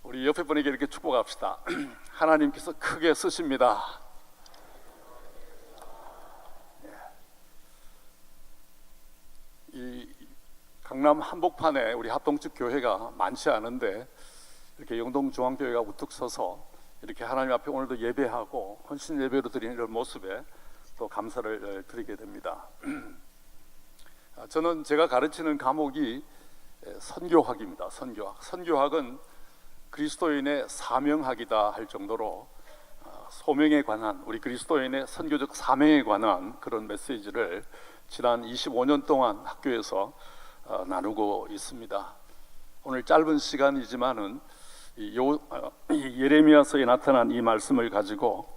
우리 옆에 분에게 이렇게 축복합시다. 하나님께서 크게 쓰십니다. 이 강남 한복판에 우리 합동측 교회가 많지 않은데 이렇게 영동중앙교회가 우뚝 서서 이렇게 하나님 앞에 오늘도 예배하고 헌신 예배로 드리는 이런 모습에 또 감사를 드리게 됩니다. 저는 제가 가르치는 과목이 선교학입니다. 선교학은 그리스도인의 사명학이다 할 정도로 소명에 관한, 우리 그리스도인의 선교적 사명에 관한 그런 메시지를 지난 25년 동안 학교에서 나누고 있습니다. 오늘 짧은 시간이지만은 예레미야서에 나타난 이 말씀을 가지고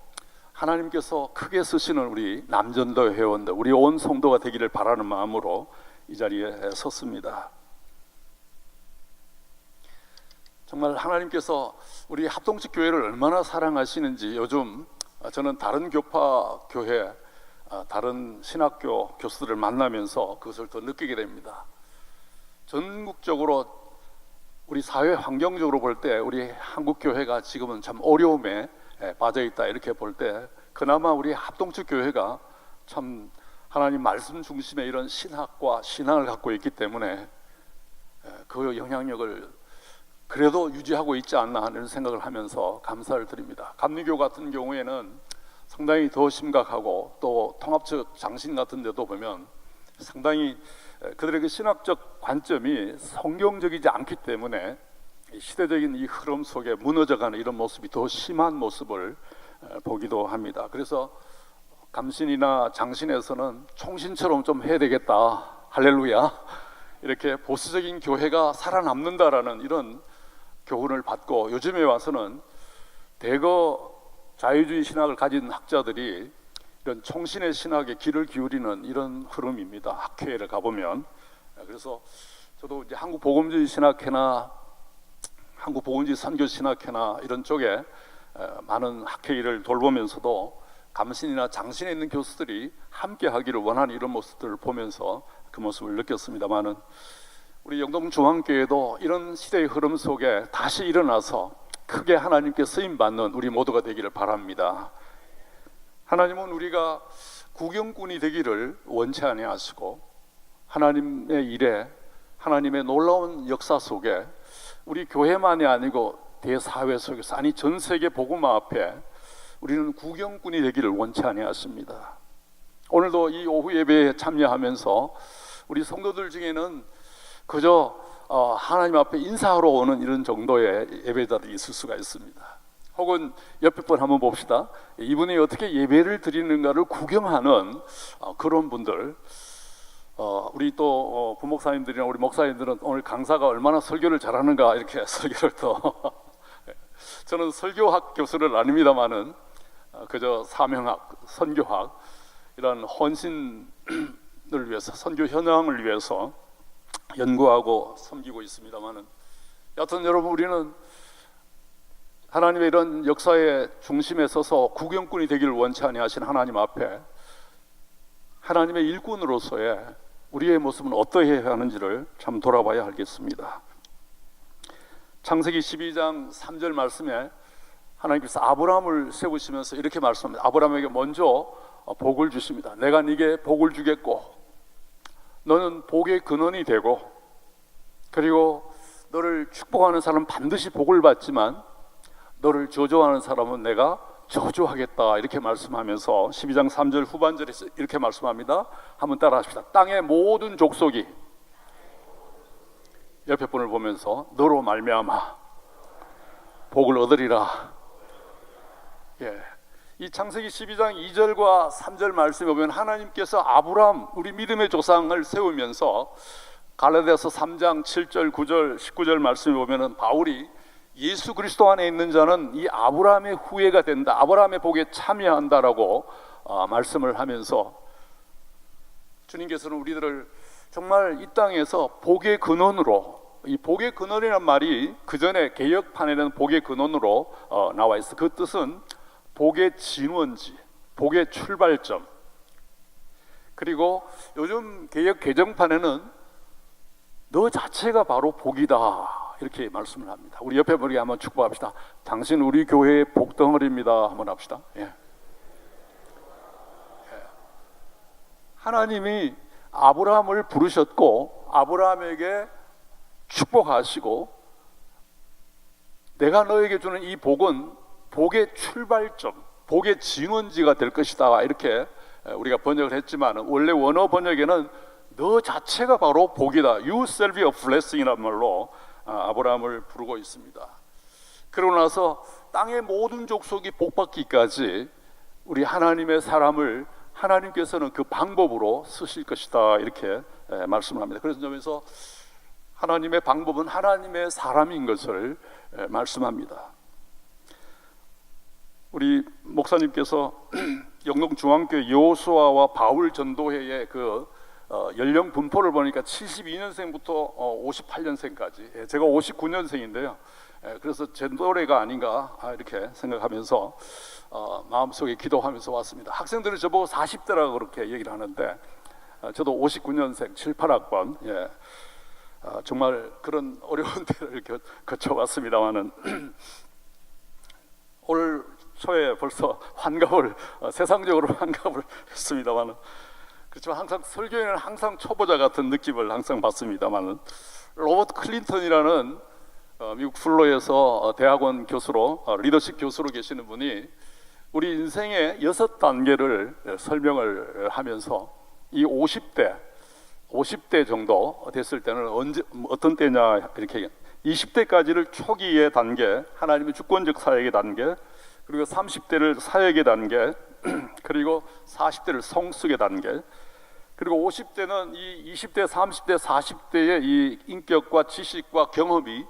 하나님께서 크게 쓰시는 우리 남전도 회원들, 우리 온 성도가 되기를 바라는 마음으로 이 자리에 섰습니다. 정말 하나님께서 우리 합동측 교회를 얼마나 사랑하시는지 요즘 저는 다른 교파 교회, 다른 신학교 교수들을 만나면서 그것을 더 느끼게 됩니다. 전국적으로 우리 사회 환경적으로 볼 때 우리 한국 교회가 지금은 참 어려움에 빠져 있다 이렇게 볼 때 그나마 우리 합동측 교회가 참 하나님 말씀 중심의 이런 신학과 신앙을 갖고 있기 때문에 그 영향력을 그래도 유지하고 있지 않나 하는 생각을 하면서 감사를 드립니다. 감리교 같은 경우에는 상당히 더 심각하고 또 통합적 장신 같은 데도 보면 상당히 그들의 그 신학적 관점이 성경적이지 않기 때문에 시대적인 이 흐름 속에 무너져가는 이런 모습이 더 심한 모습을 보기도 합니다. 그래서 감신이나 장신에서는 총신처럼 좀 해야 되겠다, 할렐루야, 이렇게 보수적인 교회가 살아남는다라는 이런 교훈을 받고 요즘에 와서는 대거 자유주의 신학을 가진 학자들이 이런 총신의 신학에 귀를 기울이는 이런 흐름입니다. 학회를 가보면. 그래서 저도 이제 한국 복음주의 신학회나 한국 복음주의 선교 신학회나 이런 쪽에 많은 학회를 돌보면서도 감신이나 장신에 있는 교수들이 함께 하기를 원하는 이런 모습들을 보면서 그 모습을 느꼈습니다만은 우리 영동중앙교회도 이런 시대의 흐름 속에 다시 일어나서 크게 하나님께 쓰임받는 우리 모두가 되기를 바랍니다. 하나님은 우리가 구경꾼이 되기를 원치 아니하시고 하나님의 일에, 하나님의 놀라운 역사 속에 우리 교회만이 아니고 대사회 속에서, 아니 전 세계 복음화 앞에 우리는 구경꾼이 되기를 원치 아니하십니다. 오늘도 이 오후 예배에 참여하면서 우리 성도들 중에는 그저 하나님 앞에 인사하러 오는 이런 정도의 예배자들이 있을 수가 있습니다. 혹은 옆에 분 한번 봅시다. 이분이 어떻게 예배를 드리는가를 구경하는 그런 분들. 우리 또 부목사님들이나 우리 목사님들은 오늘 강사가 얼마나 설교를 잘하는가 이렇게 설교를 또 저는 설교학 교수는 아닙니다만은 그저 사명학, 선교학 이런 헌신을 위해서, 선교 현황을 위해서 연구하고 섬기고 있습니다만은 여하튼 여러분, 우리는 하나님의 이런 역사의 중심에 서서 구경꾼이 되기를 원치 아니하신 하나님 앞에 하나님의 일꾼으로서의 우리의 모습은 어떠해야 하는지를 참 돌아봐야 하겠습니다. 창세기 12장 3절 말씀에 하나님께서 아브라함을 세우시면서 이렇게 말씀합니다. 아브라함에게 먼저 복을 주십니다. 내가 네게 복을 주겠고 너는 복의 근원이 되고, 그리고 너를 축복하는 사람은 반드시 복을 받지만 너를 저주하는 사람은 내가 저주하겠다 이렇게 말씀하면서 12장 3절 후반절에 이렇게 말씀합니다. 한번 따라 하십시다. 땅의 모든 족속이, 옆에 분을 보면서 너로 말미암아 복을 얻으리라. 이 창세기 12장 2절과 3절 말씀에 보면 하나님께서 아브라함, 우리 믿음의 조상을 세우면서 갈라디아서 3장 7절 9절 19절 말씀에 보면 바울이 예수 그리스도 안에 있는 자는 이 아브라함의 후예가 된다, 아브라함의 복에 참여한다라고 말씀을 하면서 주님께서는 우리들을 정말 이 땅에서 복의 근원으로, 이 복의 근원이란 말이 그 전에 개역판에는 복의 근원으로 나와 있어. 그 뜻은 복의 진원지, 복의 출발점. 그리고 요즘 개역 개정판에는 너 자체가 바로 복이다 이렇게 말씀을 합니다. 우리 옆에 분에게 한번 축복합시다. 당신 우리 교회의 복덩어리입니다. 한번 합시다. 예. 하나님이 아브라함을 부르셨고 아브라함에게 축복하시고 내가 너에게 주는 이 복은 복의 출발점, 복의 증언지가 될 것이다. 이렇게 우리가 번역을 했지만 원래 원어 번역에는 너 자체가 바로 복이다. You shall be a blessing이라는 말로 아브라함을 부르고 있습니다. 그러고 나서 땅의 모든 족속이 복받기까지 우리 하나님의 사람을 하나님께서는 그 방법으로 쓰실 것이다. 이렇게 말씀을 합니다. 그래서 점에서 하나님의 방법은 하나님의 사람인 것을 말씀합니다. 우리 목사님께서 영동중앙교회 여호수아와 바울 전도회의 그 연령 분포를 보니까 72년생부터 58년생까지, 제가 59년생인데요. 그래서 제 노래가 아닌가 이렇게 생각하면서 마음속에 기도하면서 왔습니다. 학생들은 저보고 40대라고 그렇게 얘기를 하는데 저도 59년생 7, 8학번 정말 그런 어려운 때를 거쳐왔습니다만은 올 초에 벌써 환갑을 세상적으로 환갑을 했습니다만은 그렇지만 항상 설교에는 항상 초보자 같은 느낌을 항상 받습니다만은 로버트 클린턴이라는 미국 플로에서 대학원 교수로 리더십 교수로 계시는 분이 우리 인생의 6단계를 설명을 하면서 이 50대 정도 됐을 때는 언제 어떤 때냐 이렇게 20대까지를 초기의 단계, 하나님의 주권적 사역의 단계, 그리고 30대를 사역의 단계, 그리고 40대를 성숙의 단계, 그리고 50대는 이 20대, 30대, 40대의 이 인격과 지식과 경험이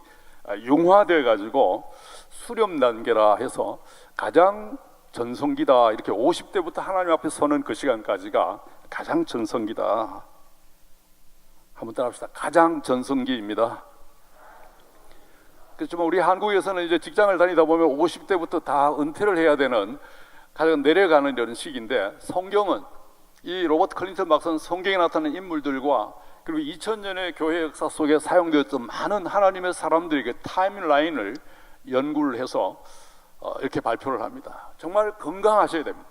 융화되어 가지고 수렴 단계라 해서 가장 전성기다. 이렇게 50대부터 하나님 앞에 서는 그 시간까지가 가장 전성기다. 한번 따라합시다. 가장 전성기입니다. 그렇지만 우리 한국에서는 이제 직장을 다니다 보면 50대부터 다 은퇴를 해야 되는 가장 내려가는 이런 시기인데, 성경은 이 로버트 클린턴 박사는 성경에 나타나는 인물들과 그리고 2000년의 교회 역사 속에 사용되었던 많은 하나님의 사람들에게 타임라인을 연구를 해서 이렇게 발표를 합니다. 정말 건강하셔야 됩니다.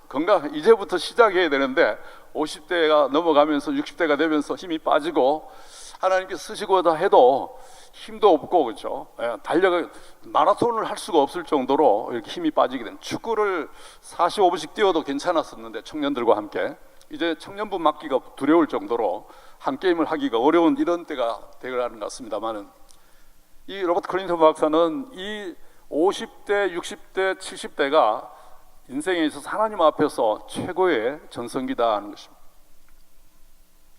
이제부터 시작해야 되는데 50대가 넘어가면서 60대가 되면서 힘이 빠지고 하나님께 쓰시고자 해도 힘도 없고, 그렇죠? 마라톤을 할 수가 없을 정도로 이렇게 힘이 빠지게 된, 축구를 45분씩 뛰어도 괜찮았었는데 청년들과 함께 이제 청년부 맡기가 두려울 정도로 한 게임을 하기가 어려운 이런 때가 되어가는 것 같습니다만은, 이 로버트 클린턴 박사는 이 50대, 60대, 70대가 인생에 있어서 하나님 앞에서 최고의 전성기다 하는 것입니다.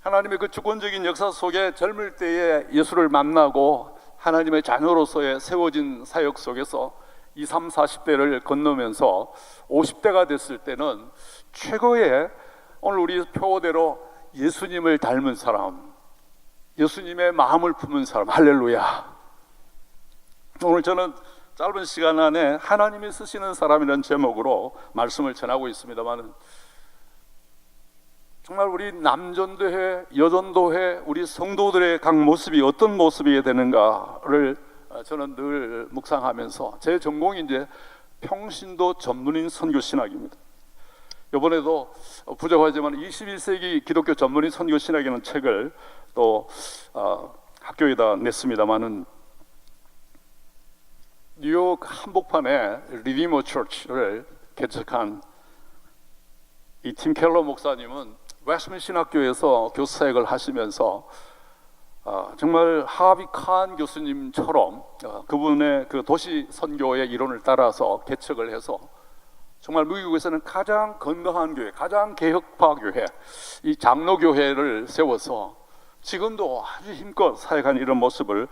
하나님의 그 주권적인 역사 속에 젊을 때에 예수를 만나고 하나님의 자녀로서의 세워진 사역 속에서 20, 30, 40대를 건너면서 50대가 됐을 때는 최고의, 오늘 우리 표어대로 예수님을 닮은 사람, 예수님의 마음을 품은 사람, 할렐루야. 오늘 저는 짧은 시간 안에 하나님이 쓰시는 사람이라는 제목으로 말씀을 전하고 있습니다만, 정말 우리 남전도회, 여전도회, 우리 성도들의 각 모습이 어떤 모습이 되는가를 저는 늘 묵상하면서, 제 전공이 이제 평신도 전문인 선교 신학입니다. 이번에도 부족하지만 21세기 기독교 전문인 선교 신학이라는 책을 또 학교에다 냈습니다만은, 뉴욕 한복판에 리디머 처치를 개척한 이 팀 켈러 목사님은 웨스트민스터 신학교에서 교수 사역을 하시면서 정말 하비 칸 교수님처럼 그분의 그 도시 선교의 이론을 따라서 개척을 해서 정말 미국에서는 가장 건강한 교회, 가장 개혁파 교회, 이 장로교회를 세워서 지금도 아주 힘껏 사역하는 이런 모습을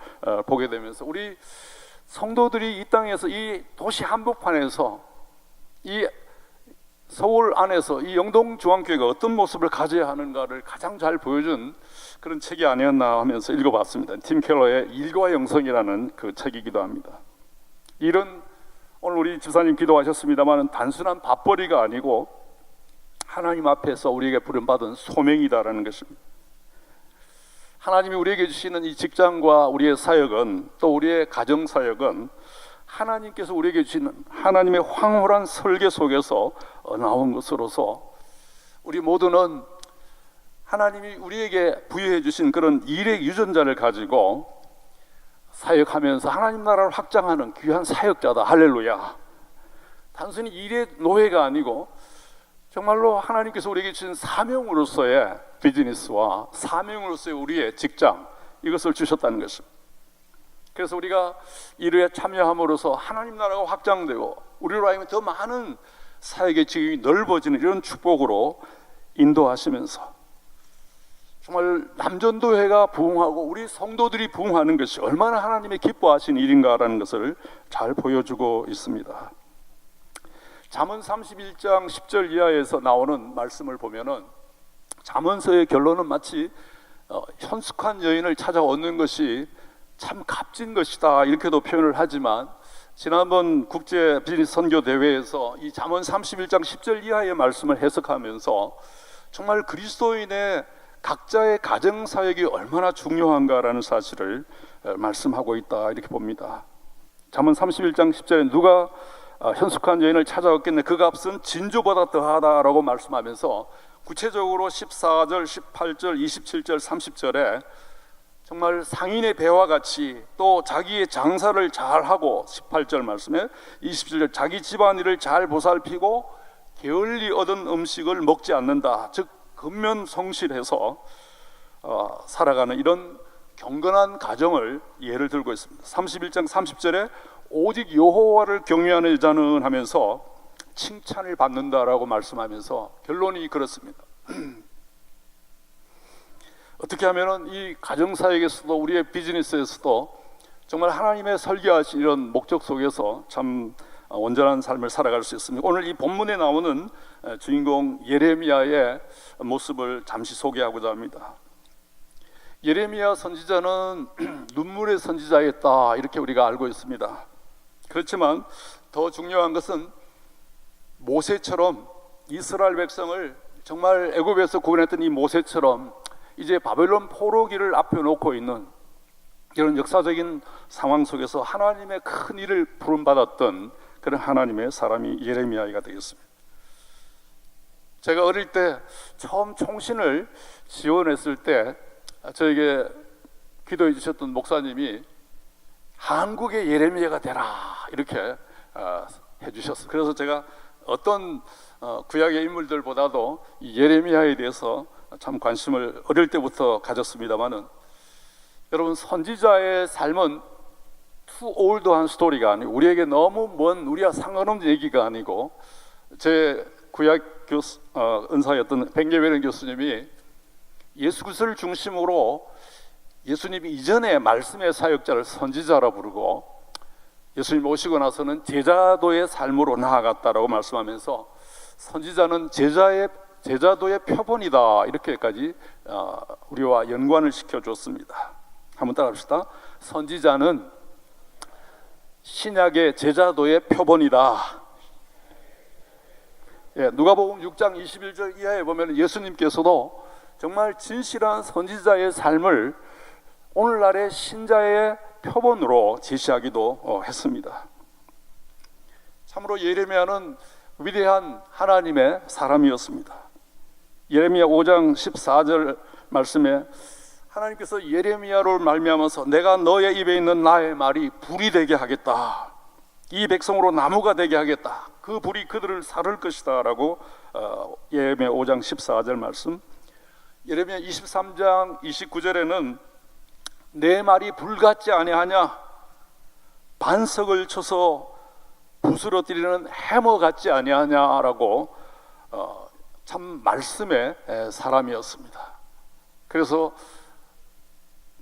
보게 되면서, 우리 성도들이 이 땅에서, 이 도시 한복판에서, 이 서울 안에서 이 영동중앙교회가 어떤 모습을 가져야 하는가를 가장 잘 보여준 그런 책이 아니었나 하면서 읽어봤습니다. 팀 켈러의 일과 영성이라는 그 책이기도 합니다. 이런, 오늘 우리 집사님 기도하셨습니다만, 단순한 밥벌이가 아니고 하나님 앞에서 우리에게 부름받은 소명이다라는 것입니다. 하나님이 우리에게 주시는 이 직장과 우리의 사역은, 또 우리의 가정 사역은 하나님께서 우리에게 주시는 하나님의 황홀한 설계 속에서 나온 것으로서 우리 모두는 하나님이 우리에게 부여해 주신 그런 일의 유전자를 가지고 사역하면서 하나님 나라를 확장하는 귀한 사역자다. 할렐루야. 단순히 일의 노예가 아니고 정말로 하나님께서 우리에게 주신 사명으로서의 비즈니스와 사명으로서의 우리의 직장, 이것을 주셨다는 것입니다. 그래서 우리가 일에 참여함으로써 하나님 나라가 확장되고 우리로 하여금 더 많은 사역의 지경이 넓어지는 이런 축복으로 인도하시면서 정말 남전도회가 부흥하고 우리 성도들이 부흥하는 것이 얼마나 하나님의 기뻐하신 일인가라는 것을 잘 보여주고 있습니다. 잠언 31장 10절 이하에서 나오는 말씀을 보면은 잠언서의 결론은 마치 현숙한 여인을 찾아 얻는 것이 참 값진 것이다 이렇게도 표현을 하지만, 지난번 국제 비즈니스 선교 대회에서 이 잠언 31장 10절 이하의 말씀을 해석하면서 정말 그리스도인의 각자의 가정 사역이 얼마나 중요한가라는 사실을 말씀하고 있다 이렇게 봅니다. 잠언 31장 10절에 누가 현숙한 여인을 찾아왔겠네, 그 값은 진주보다 더하다라고 말씀하면서 구체적으로 14절, 18절, 27절, 30절에 정말 상인의 배와 같이, 또 자기의 장사를 잘하고 18절 말씀에 27절 자기 집안일을 잘 보살피고 게을리 얻은 음식을 먹지 않는다, 즉 근면성실해서 살아가는 이런 경건한 가정을 예를 들고 있습니다. 31장 30절에 오직 여호와를 경외하는 여자는 하면서 칭찬을 받는다라고 말씀하면서 결론이 그렇습니다. 어떻게 하면 이 가정사역에서도 우리의 비즈니스에서도 정말 하나님의 설계하신 이런 목적 속에서 참 온전한 삶을 살아갈 수 있습니다. 오늘 이 본문에 나오는 주인공 예레미야의 모습을 잠시 소개하고자 합니다. 예레미야 선지자는 눈물의 선지자였다 이렇게 우리가 알고 있습니다. 그렇지만 더 중요한 것은 모세처럼 이스라엘 백성을 정말 애굽에서 구원했던 이 모세처럼 이제 바벨론 포로기를 앞에 놓고 있는 이런 역사적인 상황 속에서 하나님의 큰 일을 부름받았던 그런 하나님의 사람이 예레미야가 되겠습니다. 제가 어릴 때 처음 총신을 지원했을 때 저에게 기도해 주셨던 목사님이 한국의 예레미야가 되라 이렇게 해주셨어요. 그래서 제가 어떤 구약의 인물들보다도 이 예레미야에 대해서 참 관심을 어릴 때부터 가졌습니다만은, 여러분 선지자의 삶은 too old한 스토리가 아니고 우리에게 너무 먼 우리와 상관없는 얘기가 아니고, 제 구약 은사였던 백예회련 교수님이 예수 그리스도를 중심으로 예수님이 이전에 말씀의 사역자를 선지자라 부르고 예수님 오시고 나서는 제자도의 삶으로 나아갔다라고 말씀하면서 선지자는 제자도의 표본이다 이렇게까지 우리와 연관을 시켜줬습니다. 한번 따라합시다. 선지자는 신약의 제자도의 표본이다. 누가복음 6장 21절 이하에 보면 예수님께서도 정말 진실한 선지자의 삶을 오늘날의 신자의 표본으로 제시하기도 했습니다. 참으로 예레미야는 위대한 하나님의 사람이었습니다. 예레미야 5장 14절 말씀에 하나님께서 예레미야를 말미암아서 내가 너의 입에 있는 나의 말이 불이 되게 하겠다, 이 백성으로 나무가 되게 하겠다, 그 불이 그들을 사를 것이다 라고 예레미야 5장 14절 말씀, 예레미야 23장 29절에는 내 말이 불같지 아니하냐, 반석을 쳐서 부스러뜨리는 해머 같지 아니하냐라고 참 말씀의 사람이었습니다. 그래서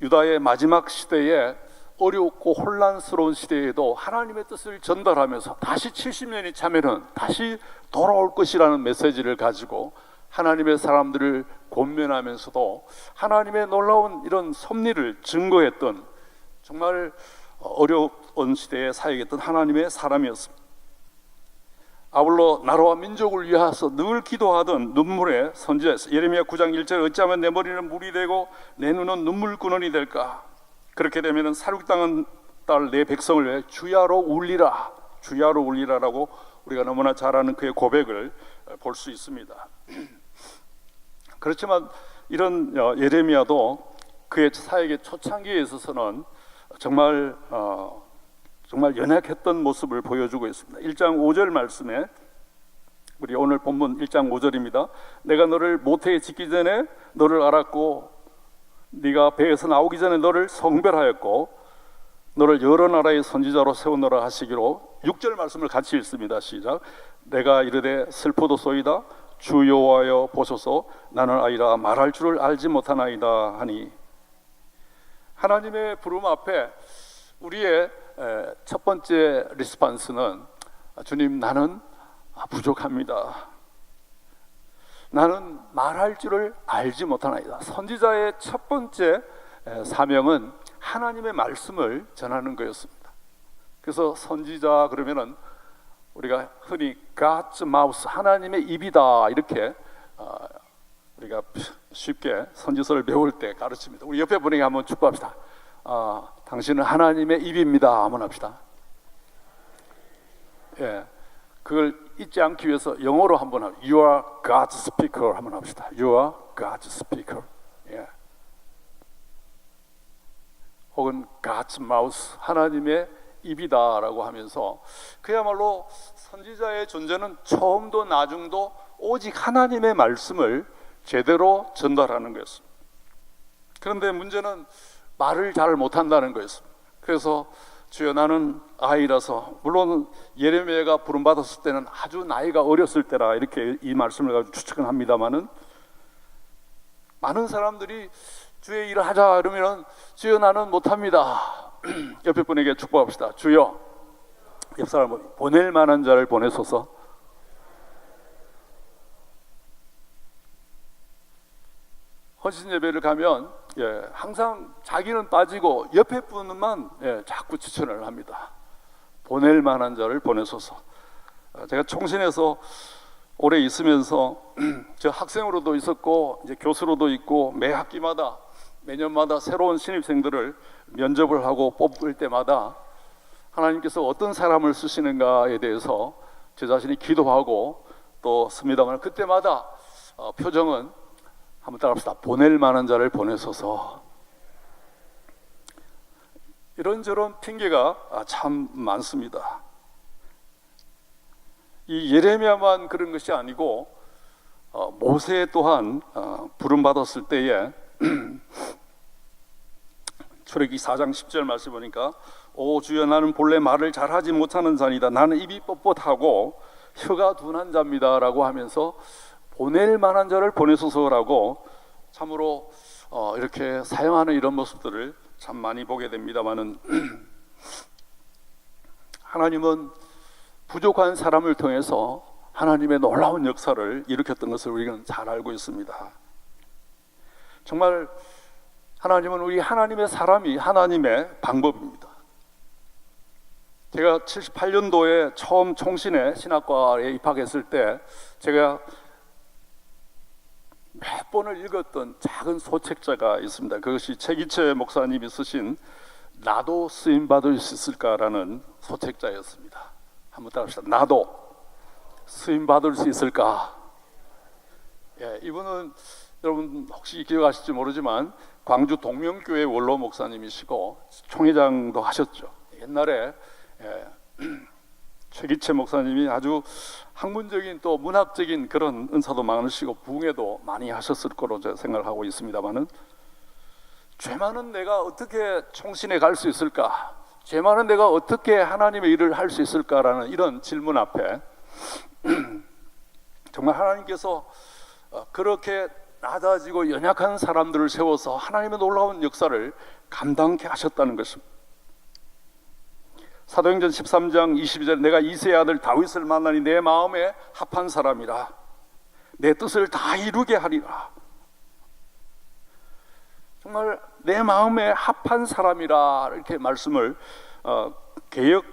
유다의 마지막 시대에 어렵고 혼란스러운 시대에도 하나님의 뜻을 전달하면서 다시 70년이 차면은 다시 돌아올 것이라는 메시지를 가지고 하나님의 사람들을 권면하면서도 하나님의 놀라운 이런 섭리를 증거했던 정말 어려운 시대에 사역했던 하나님의 사람이었습니다. 아울러 나라와 민족을 위하여 늘 기도하던 눈물의 선지자 예레미야 9장 1절 어찌하면 내 머리는 물이 되고 내 눈은 눈물구멍이 될까. 그렇게 되면 사륙당한 딸 내 백성을 위해 주야로 울리라, 주야로 울리라라고 우리가 너무나 잘 아는 그의 고백을 볼 수 있습니다. 그렇지만 이런 예레미야도 그의 사역의 초창기에 있어서는 정말 연약했던 모습을 보여주고 있습니다. 1장 5절 말씀에 우리 오늘 본문 1장 5절입니다. 내가 너를 모태에 짓기 전에 너를 알았고 네가 배에서 나오기 전에 너를 성별하였고 너를 여러 나라의 선지자로 세우노라 하시기로 6절 말씀을 같이 읽습니다. 시작. 내가 이르되 슬프도소이다 주 여호와여 보소서 나는 아이라 말할 줄을 알지 못하나이다 하니. 하나님의 부름 앞에 우리의 첫 번째 리스판스는 주님 나는 부족합니다. 나는 말할 줄을 알지 못하나이다. 선지자의 첫 번째 사명은 하나님의 말씀을 전하는 거였습니다. 그래서 선지자 그러면은 우리가 흔히 God's mouth, 하나님의 입이다 이렇게 우리가 쉽게 선지서를 배울 때 가르칩니다. 우리 옆에 분에게 한번 축복합시다. 당신은 하나님의 입입니다. 한번 합시다. 예, 그걸 잊지 않기 위해서 영어로 한번 합시다. You are God's speaker 한번 합시다. You are God's speaker. 예. 혹은 God's mouth, 하나님의 입이다라고 하면서 그야말로 선지자의 존재는 처음도 나중도 오직 하나님의 말씀을 제대로 전달하는 거였습니다. 그런데 문제는 말을 잘 못한다는 거였습니다. 그래서 주여 나는 아이라서, 물론 예레미야가 부름받았을 때는 아주 나이가 어렸을 때라 이렇게 이 말씀을 가지고 추측은 합니다만은 많은 사람들이 주의 일을 하자 그러면 주여 나는 못합니다. 옆에 분에게 축복합시다. 주여 옆 사람 보낼 만한 자를 보내소서. 헌신 예배를 가면 항상 자기는 빠지고 옆에 분만 자꾸 추천을 합니다. 보낼 만한 자를 보내소서. 제가 총신에서 오래 있으면서 저 학생으로도 있었고 이제 교수로도 있고 매 학기마다 매년마다 새로운 신입생들을 면접을 하고 뽑을 때마다 하나님께서 어떤 사람을 쓰시는가에 대해서 제 자신이 기도하고 또 씁니다만 그때마다 표정은 한번 따라합시다. 보낼 만한 자를 보내소서. 이런저런 핑계가 참 많습니다. 이 예레미야만 그런 것이 아니고 모세 또한 부름받았을 때에 출애굽기 4장 10절 말씀 보니까 오 주여 나는 본래 말을 잘하지 못하는 자니다. 나는 입이 뻣뻣하고 혀가 둔한 자입니다 라고 하면서 보낼 만한 자를 보내소서라고 참으로 이렇게 사용하는 이런 모습들을 참 많이 보게 됩니다만은 하나님은 부족한 사람을 통해서 하나님의 놀라운 역사를 일으켰던 것을 우리는 잘 알고 있습니다. 정말 하나님은 우리 하나님의 사람이 하나님의 방법입니다. 제가 78년도에 처음 총신의 신학과에 입학했을 때 제가 몇 번을 읽었던 작은 소책자가 있습니다. 그것이 최기채 목사님이 쓰신 나도 쓰임받을 수 있을까라는 소책자였습니다. 한번 따라합시다. 나도 쓰임받을 수 있을까? 이분은 여러분 혹시 기억하실지 모르지만 광주 동명교회 원로 목사님이시고 총회장도 하셨죠. 옛날에 최기채 목사님이 아주 학문적인 또 문학적인 그런 은사도 많으시고 부흥회도 많이 하셨을 거로 제가 생각을 하고 있습니다만은 죄 많은 내가 어떻게 총신에 갈 수 있을까? 죄 많은 내가 어떻게 하나님의 일을 할 수 있을까라는 이런 질문 앞에 정말 하나님께서 그렇게 낮아지고 연약한 사람들을 세워서 하나님의 놀라운 역사를 감당케 하셨다는 것입니다. 사도행전 13장 22절 내가 이새의 아들 다윗을 만나니 내 마음에 합한 사람이라 내 뜻을 다 이루게 하리라. 정말 내 마음에 합한 사람이라 이렇게 말씀을 개역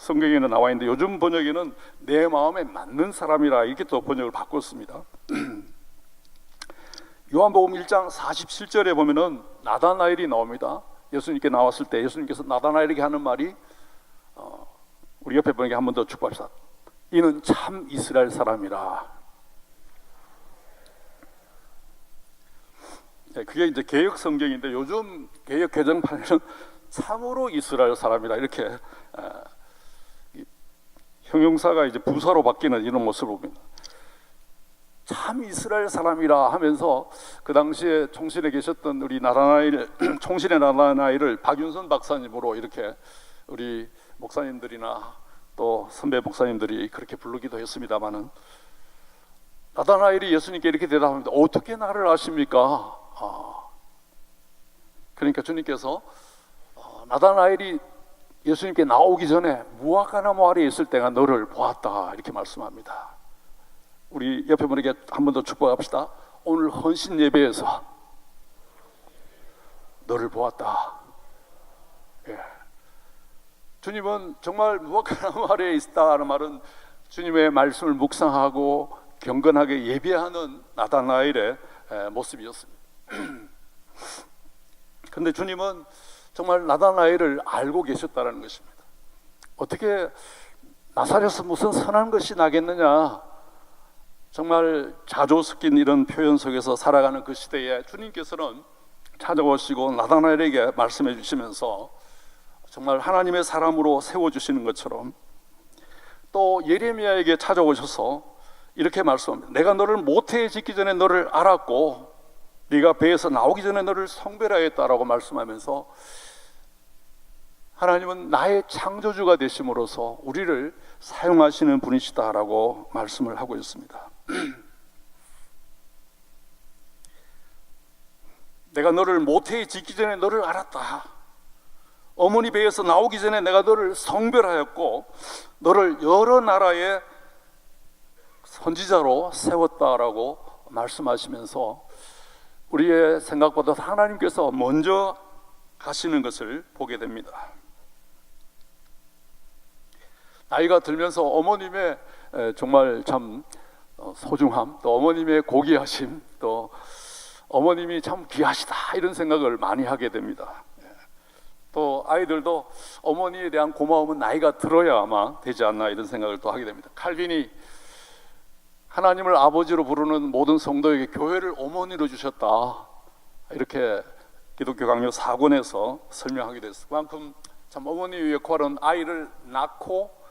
성경에는 나와 있는데 요즘 번역에는 내 마음에 맞는 사람이라 이렇게 또 번역을 바꿨습니다. 요한복음 1장 47절에 보면은 나다나엘이 나옵니다. 예수님께 나왔을 때 예수님께서 나다나엘에게 하는 말이 우리 옆에 분에게 한 번 더 축복합시다. 이는 참 이스라엘 사람이라. 네, 그게 이제 개역 성경인데 요즘 개역 개정판에는 참으로 이스라엘 사람이라 이렇게 형용사가 이제 부사로 바뀌는 이런 모습을 봅니다. 참 이스라엘 사람이라 하면서 그 당시에 총신에 계셨던 우리 나다나엘 총신의 나다나엘을 박윤선 박사님으로 이렇게 우리 목사님들이나 또 선배 목사님들이 그렇게 부르기도 했습니다만은 나다나엘이 예수님께 이렇게 대답합니다. 어떻게 나를 아십니까? 그러니까 주님께서 나다나엘이 예수님께 나오기 전에 무화과나무 아래에 있을 때가 너를 보았다 이렇게 말씀합니다. 우리 옆에 분에게 한 번 더 축복합시다. 오늘 헌신 예배에서 너를 보았다. 예. 주님은 정말 무화과나무 아래에 있다는 말은 주님의 말씀을 묵상하고 경건하게 예배하는 나다나엘의 모습이었습니다. 그런데 주님은 정말 나다나엘을 알고 계셨다는 것입니다. 어떻게 나사렛에서 무슨 선한 것이 나겠느냐, 정말 자조 섞인 이런 표현 속에서 살아가는 그 시대에 주님께서는 찾아오시고 나다나엘에게 말씀해 주시면서 정말 하나님의 사람으로 세워주시는 것처럼 또 예레미야에게 찾아오셔서 이렇게 말씀합니다. 내가 너를 모태에 짓기 전에 너를 알았고 네가 배에서 나오기 전에 너를 성별하였다라고 말씀하면서 하나님은 나의 창조주가 되심으로써 우리를 사용하시는 분이시다라고 말씀을 하고 있습니다. 내가 너를 모태에 짓기 전에 너를 알았다. 어머니 배에서 나오기 전에 내가 너를 성별하였고 너를 여러 나라의 선지자로 세웠다라고 말씀하시면서 우리의 생각보다 하나님께서 먼저 가시는 것을 보게 됩니다. 나이가 들면서 어머님의 정말 참 소중함, 또 어머님의 고귀하심, 또 어머님이 참 귀하시다 이런 생각을 많이 하게 됩니다. 또 아이들도 어머니에 대한 고마움은 나이가 들어야 아마 되지 않나 이런 생각을 또 하게 됩니다. 칼빈이 하나님을 아버지로 부르는 모든 성도에게 교회를 어머니로 주셨다 이렇게 기독교 강요 4권에서 설명하기도 했습니다. 그만큼 참 어머니의 역할은 아이를 낳고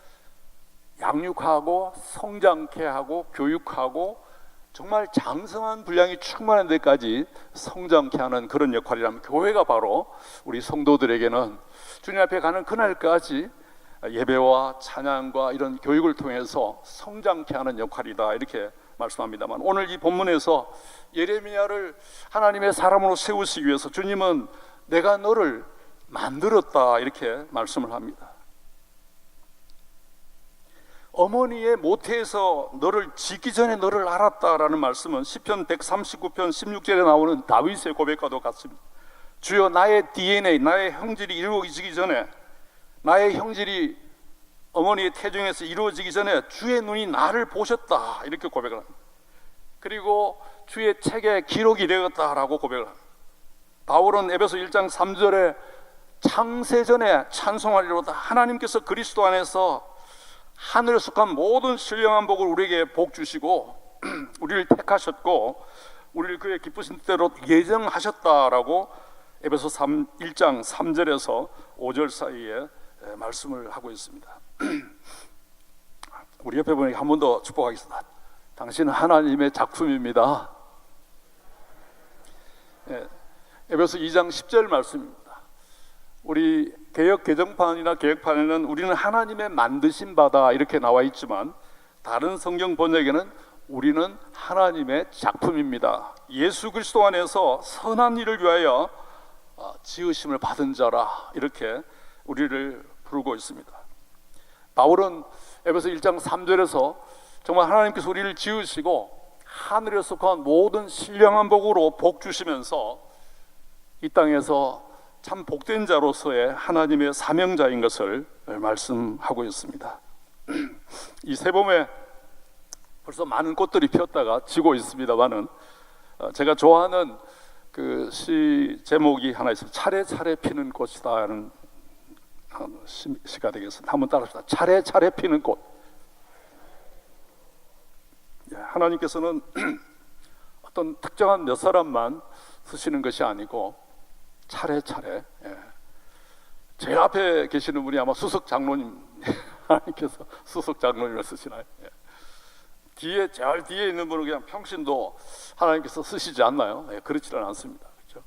양육하고 성장케 하고 교육하고 정말 장성한 분량이 충만한 데까지 성장케 하는 그런 역할이라면 교회가 바로 우리 성도들에게는 주님 앞에 가는 그날까지 예배와 찬양과 이런 교육을 통해서 성장케 하는 역할이다 이렇게 말씀합니다만, 오늘 이 본문에서 예레미야를 하나님의 사람으로 세우시기 위해서 주님은 내가 너를 만들었다 이렇게 말씀을 합니다. 어머니의 모태에서 너를 짓기 전에 너를 알았다라는 말씀은 시편 139편 16절에 나오는 다윗의 고백과도 같습니다. 주여 나의 DNA, 나의 형질이 이루어지기 전에, 나의 형질이 어머니의 태중에서 이루어지기 전에 주의 눈이 나를 보셨다 이렇게 고백을 합니다. 그리고 주의 책에 기록이 되었다라고 고백을 합니다. 바울은 에베소 1장 3절에 창세전에 찬송하리로다 하나님께서 그리스도 안에서 하늘에 속한 모든 신령한 복을 우리에게 복 주시고 우리를 택하셨고 우리를 그의 기쁘신 뜻대로 예정하셨다라고 에베소 1장 3절에서 5절 사이에 말씀을 하고 있습니다. 우리 옆에 분에게 한 번 더 축복하겠습니다. 당신은 하나님의 작품입니다. 에베소 2장 10절 말씀입니다. 우리 개역 개정판이나 개혁판에는 우리는 하나님의 만드신 바다 이렇게 나와 있지만 다른 성경 번역에는 우리는 하나님의 작품입니다. 예수 그리스도 안에서 선한 일을 위하여 지으심을 받은 자라 이렇게 우리를 부르고 있습니다. 바울은 에베소 1장 3절에서 정말 하나님께서 우리를 지으시고 하늘에 속한 모든 신령한 복으로 복 주시면서 이 땅에서 참 복된 자로서의 하나님의 사명자인 것을 말씀하고 있습니다. 이 새봄에 벌써 많은 꽃들이 피었다가 지고 있습니다만은 제가 좋아하는 그 시 제목이 하나 있습니다. 차례차례 피는 꽃이다 하는 시가 되겠습니다. 한번 따라합시다. 차례차례 피는 꽃. 하나님께서는 어떤 특정한 몇 사람만 쓰시는 것이 아니고 차례차례, 제 앞에 계시는 분이 아마 수석 장로님, 하나님께서 수석 장로님을 쓰시나요? 뒤에 제일 뒤에 있는 분은 그냥 평신도 하나님께서 쓰시지 않나요? 그렇지는 않습니다. 그렇죠?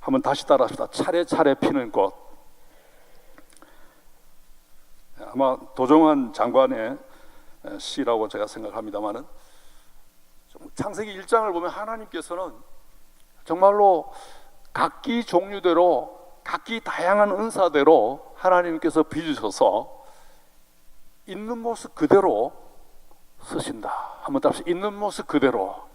한번 다시 따라합시다. 차례차례 피는 꽃. 아마 도종환 장관의 시라고 제가 생각합니다만은, 창세기 1장을 보면 하나님께서는 정말로 각기 종류대로 각기 다양한 은사대로 하나님께서 빚으셔서 있는 모습 그대로 쓰신다. 한번 답시. 있는 모습 그대로.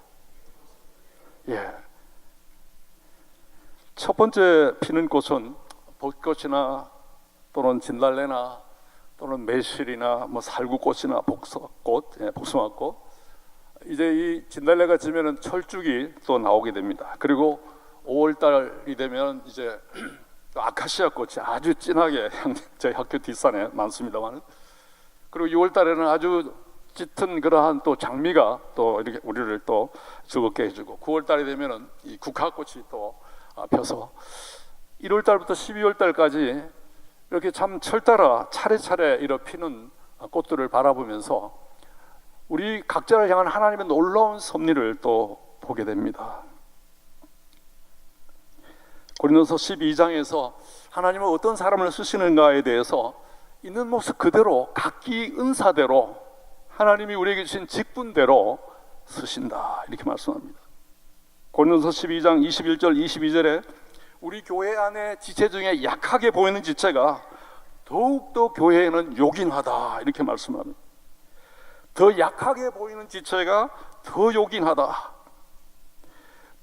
첫 번째 피는 꽃은 벚꽃이나 또는 진달래나 또는 매실이나 뭐 살구꽃이나 복숭아꽃. 이제 이 진달래가 지면은 철쭉이 또 나오게 됩니다. 그리고 5월달이 되면 이제 아카시아 꽃이 아주 진하게 저희 학교 뒷산에 많습니다만, 그리고 6월달에는 아주 짙은 그러한 또 장미가 또 이렇게 우리를 또 즐겁게 해주고, 9월달이 되면은 이 국화꽃이 또 펴서 1월달부터 12월달까지 이렇게 참 철따라 차례차례 이렇게 피는 꽃들을 바라보면서 우리 각자를 향한 하나님의 놀라운 섭리를 또 보게 됩니다. 고린도서 12장에서 하나님은 어떤 사람을 쓰시는가에 대해서 있는 모습 그대로 각기 은사대로 하나님이 우리에게 주신 직분대로 쓰신다, 이렇게 말씀합니다. 고린도서 12장 21절 22절에 우리 교회 안에 지체 중에 약하게 보이는 지체가 더욱더 교회에는 요긴하다, 이렇게 말씀합니다. 더 약하게 보이는 지체가 더 요긴하다.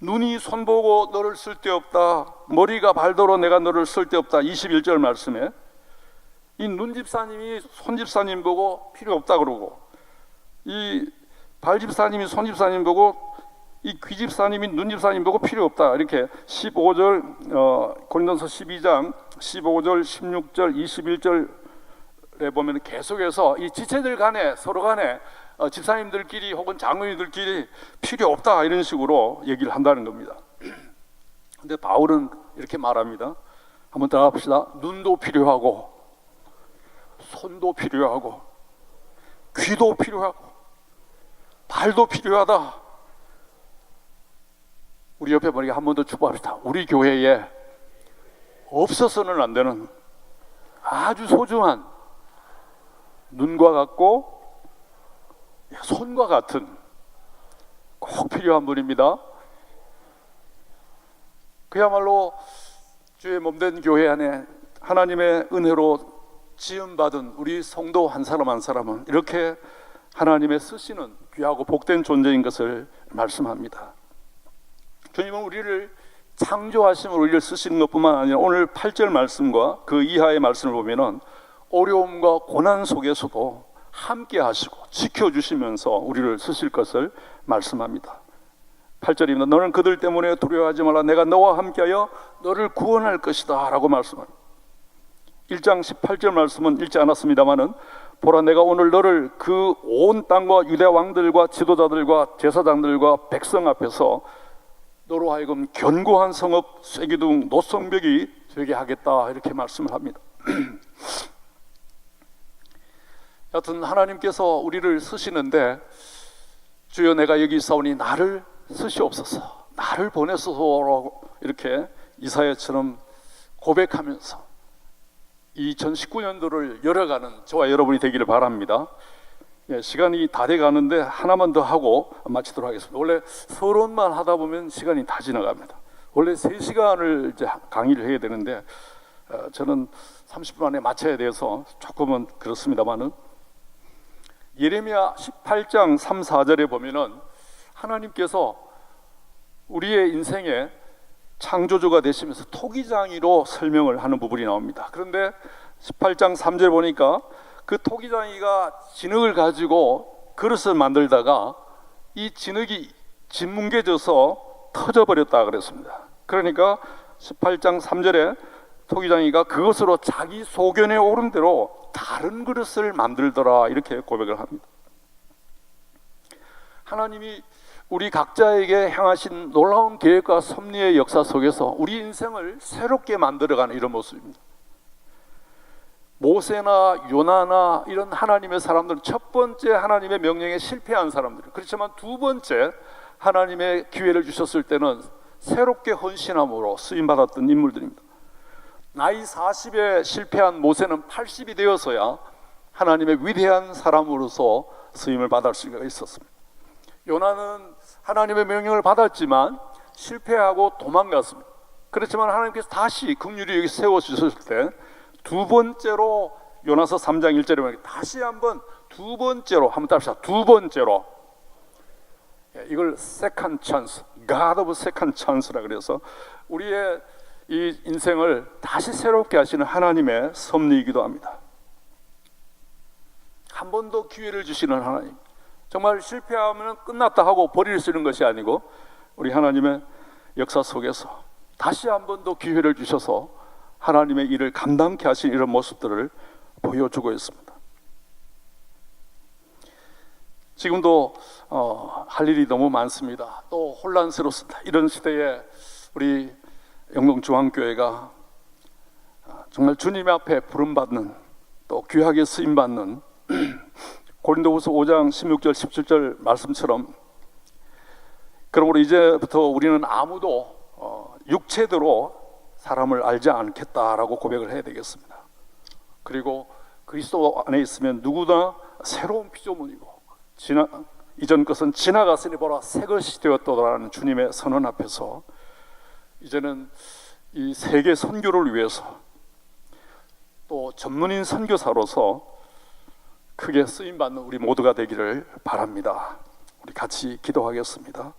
눈이 손보고 너를 쓸데없다, 머리가 발도로 내가 너를 쓸데없다. 21절 말씀에 이 눈집사님이 손집사님 보고 필요 없다 그러고, 이 발집사님이 손집사님 보고 이 귀집사님이 눈집사님 보고 필요 없다, 이렇게 15절 고린도서 12장 15절 16절 21절에 보면 계속해서 이 지체들 간에 서로 간에 집사님들끼리 혹은 장로님들끼리 필요 없다, 이런 식으로 얘기를 한다는 겁니다. 근데 바울은 이렇게 말합니다. 한번 더 합시다. 눈도 필요하고 손도 필요하고 귀도 필요하고 발도 필요하다. 우리 옆에 보니까 한 번 더 축복합시다. 우리 교회에 없어서는 안 되는 아주 소중한 눈과 같고 손과 같은 꼭 필요한 분입니다. 그야말로 주의 몸된 교회 안에 하나님의 은혜로 지음받은 우리 성도 한 사람 한 사람은 이렇게 하나님의 쓰시는 귀하고 복된 존재인 것을 말씀합니다. 주님은 우리를 창조하심으로 우리를 쓰시는 것뿐만 아니라 오늘 8절 말씀과 그 이하의 말씀을 보면은 어려움과 고난 속에서도 함께 하시고 지켜주시면서 우리를 쓰실 것을 말씀합니다. 8절입니다. 너는 그들 때문에 두려워하지 말라. 내가 너와 함께하여 너를 구원할 것이다 라고 말씀합니다. 1장 18절 말씀은 읽지 않았습니다마는 보라, 내가 오늘 너를 그 온 땅과 유대 왕들과 지도자들과 제사장들과 백성 앞에서 너로 하여금 견고한 성읍 쇠기둥 노성벽이 되게 하겠다, 이렇게 말씀을 합니다. 여튼 하나님께서 우리를 쓰시는데 주여 내가 여기 있사오니 나를 쓰시옵소서, 나를 보내소서라고 이렇게 이사야처럼 고백하면서 2019년도를 열어가는 저와 여러분이 되기를 바랍니다. 시간이 다 돼가는데 하나만 더 하고 마치도록 하겠습니다. 원래 서론만 하다 보면 시간이 다 지나갑니다. 원래 3시간을 이제 강의를 해야 되는데 저는 30분 안에 마쳐야 돼서 조금은 그렇습니다만은, 예레미야 18장 3, 4절에 보면은 하나님께서 우리의 인생에 창조주가 되시면서 토기장이로 설명을 하는 부분이 나옵니다. 그런데 18장 3절 보니까 그 토기장이가 진흙을 가지고 그릇을 만들다가 이 진흙이 짓뭉개져서 터져버렸다 그랬습니다. 그러니까 18장 3절에 토기장이가 그것으로 자기 소견에 오른 대로 다른 그릇을 만들더라 이렇게 고백을 합니다. 하나님이 우리 각자에게 향하신 놀라운 계획과 섭리의 역사 속에서 우리 인생을 새롭게 만들어가는 이런 모습입니다. 모세나 요나나 이런 하나님의 사람들은 첫 번째 하나님의 명령에 실패한 사람들, 그렇지만 두 번째 하나님의 기회를 주셨을 때는 새롭게 헌신함으로 쓰임받았던 인물들입니다. 나이 40에 실패한 모세는 80이 되어서야 하나님의 위대한 사람으로서 쓰임을 받을 수가 있었습니다. 요나는 하나님의 명령을 받았지만 실패하고 도망갔습니다. 그렇지만 하나님께서 다시 긍휼히 여기 세워주셨을 때 두 번째로 요나서 3장 1절에 보면 다시 한번 두 번째로 한번 따라합시다. 두 번째로 이걸 second chance, God of second chance라 그래서 우리의 이 인생을 다시 새롭게 하시는 하나님의 섭리이기도 합니다. 한 번 더 기회를 주시는 하나님, 정말 실패하면 끝났다 하고 버리시는 것이 아니고 우리 하나님의 역사 속에서 다시 한 번 더 기회를 주셔서 하나님의 일을 감당케 하신 이런 모습들을 보여주고 있습니다. 지금도 할 일이 너무 많습니다. 또 혼란스럽습니다. 이런 시대에 우리 영동중앙교회가 정말 주님 앞에 부름받는, 또 귀하게 쓰임받는 고린도후서 5장 16절 17절 말씀처럼, 그러므로 이제부터 우리는 아무도 육체대로 사람을 알지 않겠다라고 고백을 해야 되겠습니다. 그리고 그리스도 안에 있으면 누구나 새로운 피조물이고 이전 것은 지나갔으니 보라 새 것이 되었도다라는 주님의 선언 앞에서 이제는 이 세계 선교를 위해서 또 전문인 선교사로서 크게 쓰임받는 우리 모두가 되기를 바랍니다. 우리 같이 기도하겠습니다.